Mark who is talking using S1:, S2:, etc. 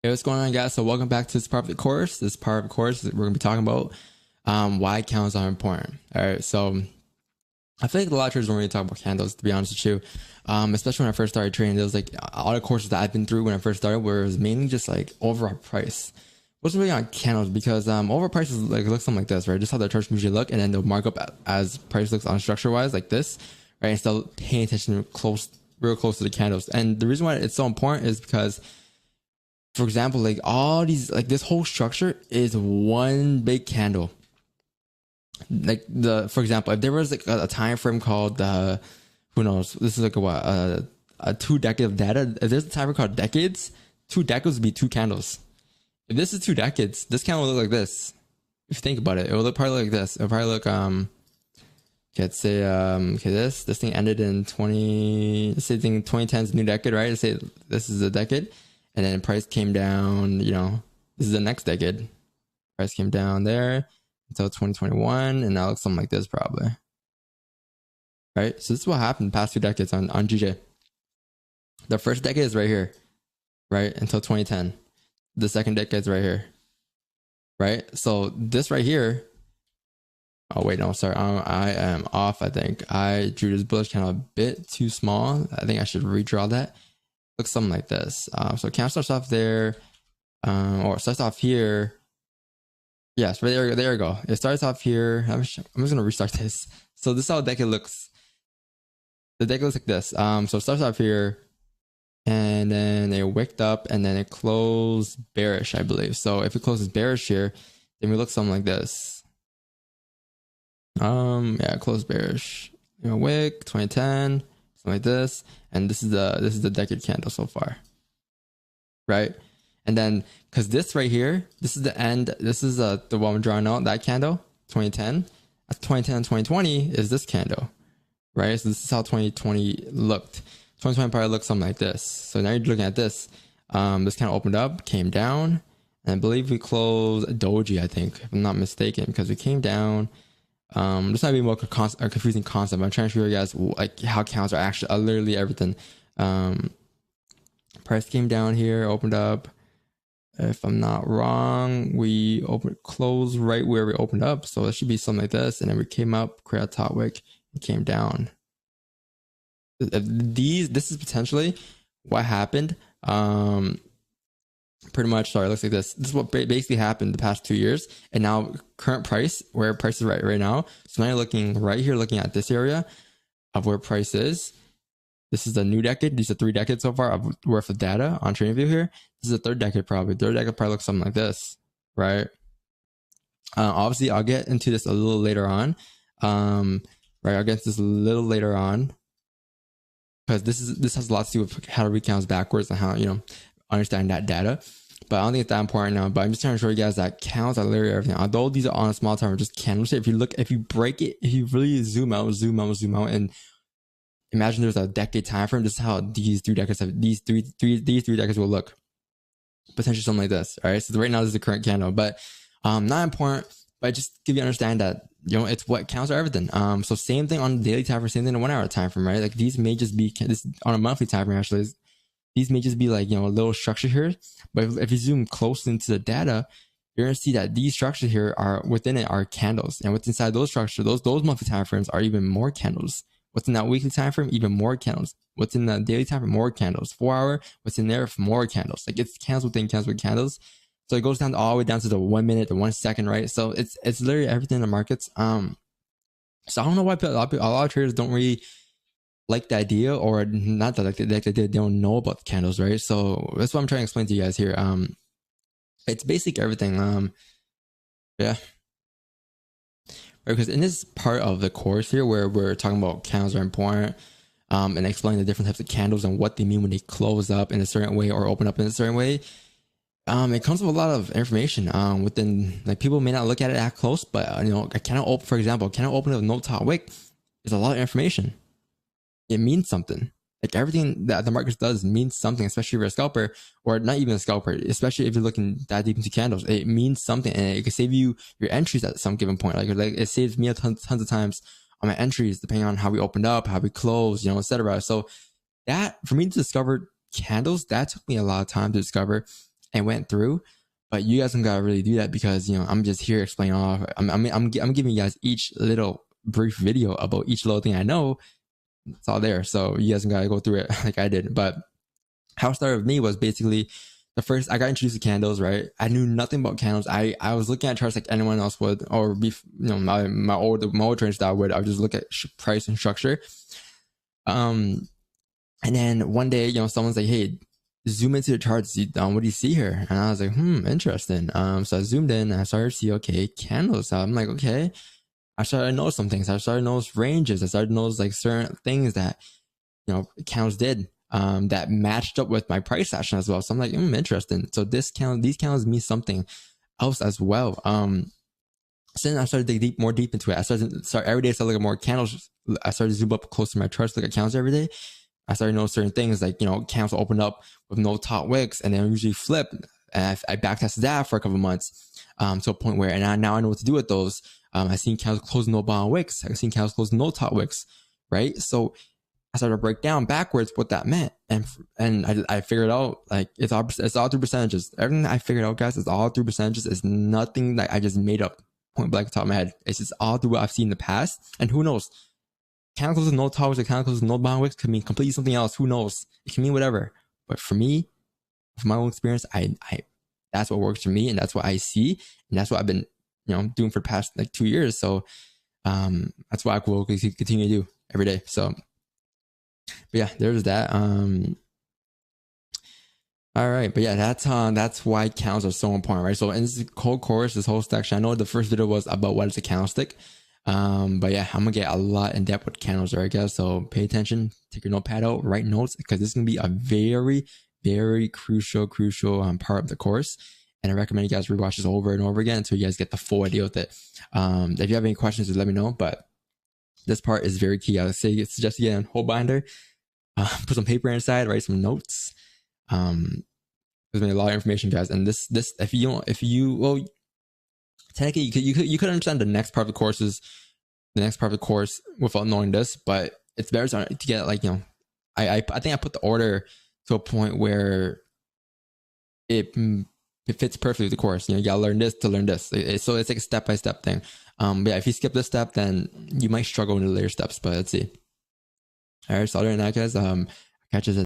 S1: Hey, what's going on, guys? So welcome back to this part of the course. This part of the course, we're going to be talking about why candles are important. All right, so I feel like a lot of traders don't really talk about candles, to be honest with you. Especially when I first started trading, there was like all the courses that I've been through when I first started, where it was mainly just like overall price. Wasn't really on candles because overall prices like look something like this, right? Just how the charts usually look, and then they'll mark up as price looks on structure wise, like this, right? And still paying attention real close to the candles. And the reason why it's so important is because, for example, like all these, like this whole structure is one big candle. Like for example, if there was like a time frame called who knows, this is like a 2 decade of data. If there's a time frame called decades, 2 decades would be two candles. If this is 2 decades, this candle will look like this. If you think about it, it will look probably like this. It'll probably look let's say okay, this thing ended in 2010 is new decade, right? Let's say this is a decade. And then price came down, this is the next decade. Price came down there until 2021, and now it looks something like this probably. Right? So this is what happened the past 2 decades on GJ. The first decade is right here, right? Until 2010. The second decade is right here. Right? So this right here. Oh, wait, no, sorry. I am off, I think. I drew this bullish candle a bit too small. I think I should redraw that. Looks something like this. So candle starts off there, or it starts off here. Yes, right there you go. It starts off here. I'm just gonna restart this. So this is how the decade looks. The decade looks like this. So it starts off here, and then it wicked up, and then it closed bearish, I believe. So if it closes bearish here, then we look something like this. Yeah, closed bearish. Wick 2010. Something like this, and this is the decade candle so far, right? And then because this right here, this is the end. This is the one I'm drawing out, that candle 2010. 2010 and 2020 is this candle, right? So this is how 2020 looked. 2020 probably looked something like this. So now you're looking at this. This kind of opened up, came down, and I believe we closed a doji, I think, if I'm not mistaken, because we came down. This might be more a confusing concept, but I'm trying to show you guys like how candles are actually literally everything. Price came down here, opened up. If I'm not wrong, we closed right where we opened up, so it should be something like this. And then we came up, create a top wick, and came down. This is potentially what happened. Pretty much, sorry, it looks like this. This is what basically happened the past 2 years, and now current price, where price is right now. So now you're looking right here, looking at this area of where price is. This is the new decade. These are 3 decades so far of worth of data on TradingView here. This is the third decade probably. Third decade probably looks something like this, right? Obviously, I'll get into this a little later on. Right, I'll get into this a little later on because this has a lot to do with how to read candles backwards and how understand that data. But I don't think it's that important now. But I'm just trying to show you guys that candles are literally everything. Although these are on a small time, just candles. If you break it, if you really zoom out, and imagine there's a decade time frame, this is how these 3 decades these three decades will look. Potentially something like this. All right. So right now this is the current candle, but not important. But just give you understand that it's what candles are everything. So same thing on the daily time frame, same thing on 1 hour time frame, right? Like these may just be this on a monthly time frame actually. These may just be like, a little structure here. But if you zoom close into the data, you're going to see that these structures here are within it are candles. And what's inside those structures, those monthly time frames are even more candles. What's in that weekly time frame, even more candles. What's in the daily time frame, more candles. 4 hour, what's in there, more candles. Like it's candles within candles with candles. So it goes down all the way down to the 1 minute, the 1 second, right? So it's literally everything in the markets. So I don't know why a lot of traders don't really like the idea, or not that they don't know about the candles, right? So that's what I'm trying to explain to you guys here. It's basic everything. Yeah, because in this part of the course here, where we're talking about candles are important, and explaining the different types of candles and what they mean when they close up in a certain way or open up in a certain way, it comes with a lot of information. Within, like, people may not look at it that close, but a candle open, for example, candle open with no top wick is a lot of information. It means something. Like everything that the market does means something, especially if you're a scalper, or not even a scalper, especially if you're looking that deep into candles. It means something, and it can save you your entries at some given point. Like it saves me tons of times on my entries, depending on how we opened up, how we closed, etc. So that, for me to discover candles, that took me a lot of time to discover. and went through. But you guys don't gotta really do that because I'm just here explaining all. I'm giving you guys each little brief video about each little thing I know. It's all there, so you guys don't gotta go through it like I did. But how it started with me was basically the first I got introduced to candles, right? I knew nothing about candles. I was looking at charts like anyone else would, or my old trading style would. I would just look at price and structure. And then one day, someone's like, "Hey, zoom into the charts. What do you see here?" And I was like, interesting. So I zoomed in and I started to see, okay, candles. So I'm like, okay. I started to notice some things. I started to notice ranges. I started to notice like certain things that, candles did, that matched up with my price action as well. So I'm like, interesting. So these candles mean something else as well. So then I started to dig more deep into it. I started every day. I started looking at more candles. I started to zoom up close to my charts, look at candles every day. I started to notice certain things like, candles will open up with no top wicks and then usually flip. And I backtested that for a couple of months, to a point where, and now I know what to do with those. I've seen candles close no bottom wicks. I've seen candles close no top wicks, right? So I started to break down backwards what that meant. And I figured out like, it's all through percentages. Everything I figured out, guys, is all through percentages. It's nothing that I just made up point blank top of my head. It's just all through what I've seen in the past. And who knows? Candles with no top wicks or candles with no bottom wicks could mean completely something else. Who knows? It can mean whatever. But for me, from my own experience, I that's what works for me, and that's what I see, and that's what I've been doing for the past like 2 years. So that's what I will continue to do every day. So, but yeah, there's that. All right, but yeah, that's why candles are so important, right? So in this whole course, this whole section, I know the first video was about what is a candlestick. But yeah, I'm gonna get a lot in depth with candles, right, guys? So pay attention, take your notepad out, write notes, because this is gonna be a very, very crucial part of the course. And I recommend you guys rewatch this over and over again until you guys get the full idea with it. If you have any questions, just let me know. But this part is very key. I would suggest you get a whole binder, put some paper inside, write some notes. There's been a lot of information, guys. And this, well, technically you could understand the next part of the course without knowing this, but it's better to get like, I think I put the order to a point where it fits perfectly with the course. You gotta learn this to learn this. So it's like a step-by-step thing. But yeah, if you skip this step, then you might struggle in the later steps, but let's see. All right, so other than that, guys, catch you